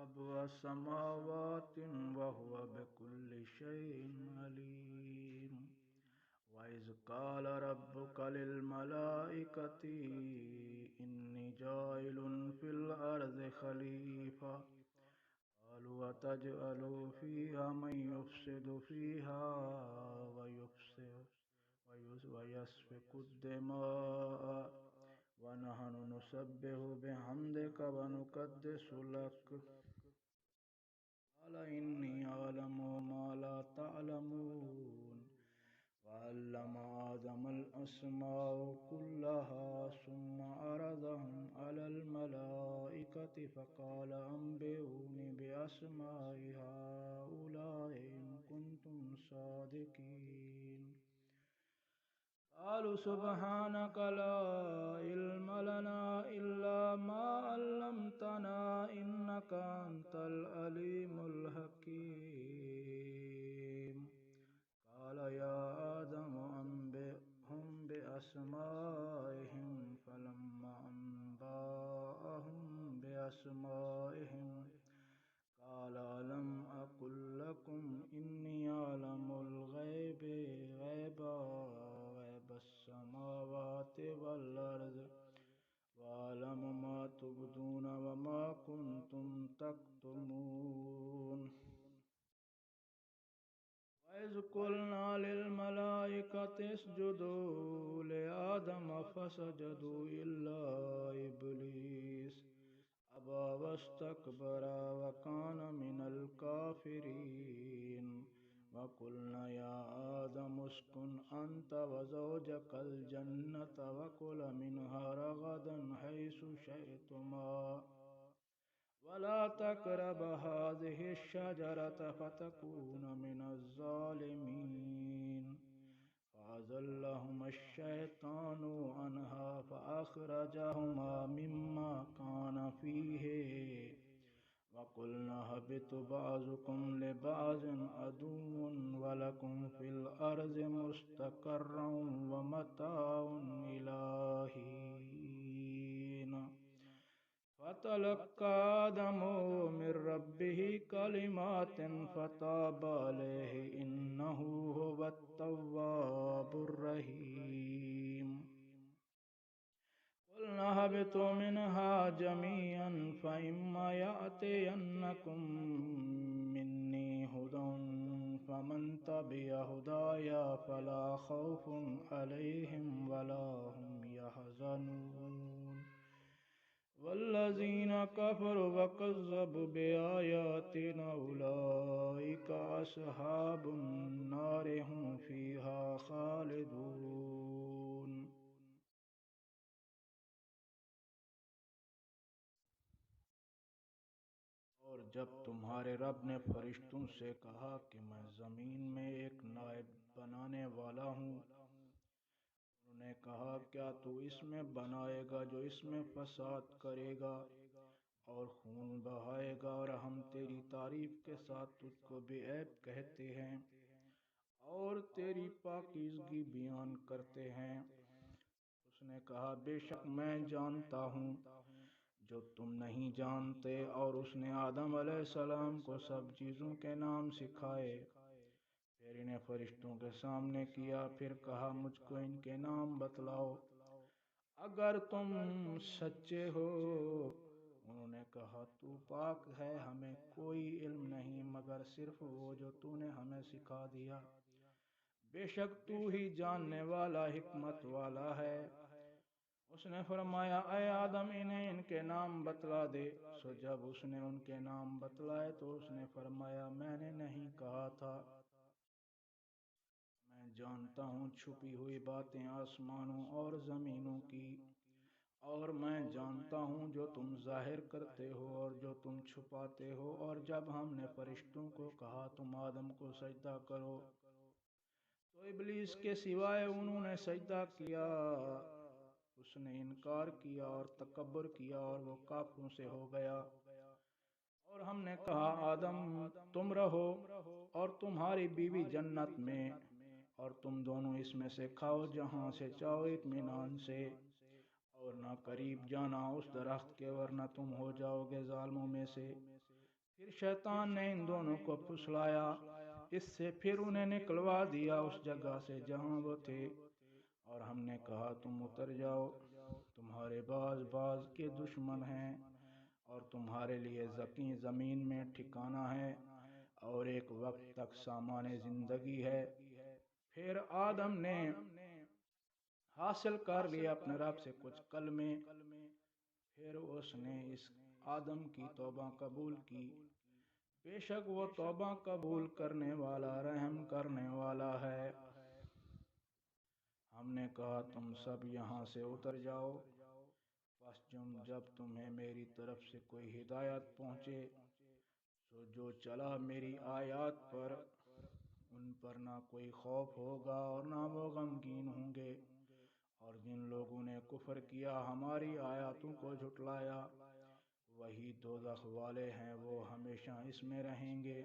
سبع سماوات وهو بكل شيء عليم وإذ قال ربك للملائكة إني جاعل في الأرض خليفة قالوا وتجعل فيها من يفسد فيها ويسفك الدماء ونحن نسبح بحمدك ونقدس لك قال إني أعلم ما لا تعلمون وعلم آدم الأسماء كلها ثم عرضهم على الملائكة فقال أنبئوني بأسماء هؤلاء إن كنتم صادقين قالوا سبحانك لا علم لنا إلا ما علمتنا إنك أنت العليم الحكيم قال يا آدم أنبئهم بأسمائهم فلما أنبأهم بأسمائهم قال ألم أقل لكم إني أعلم الغيب غيب السماوات والأرض وأعلم ما تبدون وما كنتم تكتمون وإذ قلنا للملائكة اسجدوا لآدم فسجدوا إلا إبليس أبى واستكبر وكان من الكافرين وقلنا يا آدم اسكن أنت وزوجك الجنة وكلا منها رغدا حيث شئتما ولا تقربا هذه الشجرة فتكونا من الظالمين فأزلهما الشيطان عنها فأخرجهما مما كان فيه وقلنا اهبطوا بعضكم لبعض عدو ولكم في الأرض مستقر ومتاع إلى حين فتلقى آدم من ربه كلمات فتاب عليه إنه هو التواب الرحيم قلنا اهبطوا منها جميعا فإما يأتينكم مني هدى فمن تبع هدايا فلا خوف عليهم ولا هم يحزنون والذين كفروا وكذبوا بآياتنا أولئك أصحاب النار هم فيها خالدون اور جب تمہارے رب نے فرشتوں سے کہا کہ میں زمین میں ایک نائب بنانے والا ہوں، انہوں نے کہا کیا تو اس میں بنائے گا جو اس میں فساد کرے گا اور خون بہائے گا، اور ہم تیری تعریف کے ساتھ تجھ کو بے عیب کہتے ہیں اور تیری پاکیزگی بیان کرتے ہیں۔ اس نے کہا بے شک میں جانتا ہوں جو تم نہیں جانتے، اور اس نے آدم علیہ السلام کو سب چیزوں کے نام سکھائے، پھر انہیں فرشتوں کے سامنے کیا، پھر کہا مجھ کو ان کے نام بتلاؤ اگر تم سچے ہو۔ انہوں نے کہا تو پاک ہے، ہمیں کوئی علم نہیں مگر صرف وہ جو تو نے ہمیں سکھا دیا، بے شک تو ہی جاننے والا حکمت والا ہے۔ اس نے فرمایا اے آدم انہیں ان کے نام بتلا دے۔ سو جب اس نے ان کے نام بتلائے تو اس نے فرمایا میں نے نہیں کہا تھا، میں جانتا ہوں چھپی ہوئی باتیں آسمانوں اور زمینوں کی، اور میں جانتا ہوں جو تم ظاہر کرتے ہو اور جو تم چھپاتے ہو۔ اور جب ہم نے فرشتوں کو کہا تم آدم کو سجدہ کرو تو ابلیس کے سوائے انہوں نے سجدہ کیا، اس نے انکار کیا اور تکبر کیا اور وہ کافروں سے ہو گیا۔ اور ہم نے کہا آدم تم رہو اور تمہاری بیوی جنت میں، اور تم دونوں اس میں سے کھاؤ جہاں سے چاہو اطمینان سے، اور نہ قریب جانا اس درخت کے ورنہ تم ہو جاؤ گے ظالموں میں سے۔ پھر شیطان نے ان دونوں کو پھسلایا، اس سے پھر انہیں نکلوا دیا اس جگہ سے جہاں وہ تھے، اور ہم نے کہا تم اتر جاؤ، تمہارے باز باز کے دشمن ہیں، اور تمہارے لیے زمین میں ٹھکانہ ہے، اور ایک وقت تک سامان زندگی ہے۔ پھر آدم نے حاصل کر لیا اپنے رب سے کچھ کلمے، پھر اس نے اس آدم کی توبہ قبول کی، بے شک وہ توبہ قبول کرنے والا رحم کرنے والا ہے۔ ہم نے کہا تم سب یہاں سے اتر جاؤ، پس جب تمہیں میری طرف سے کوئی ہدایت پہنچے، سو جو چلا میری آیات پر، ان پر نہ کوئی خوف ہوگا اور نہ وہ غمگین ہوں گے، اور جن لوگوں نے کفر کیا ہماری آیاتوں کو جھٹلایا، وہی دوزخ والے ہیں، وہ ہمیشہ اس میں رہیں گے۔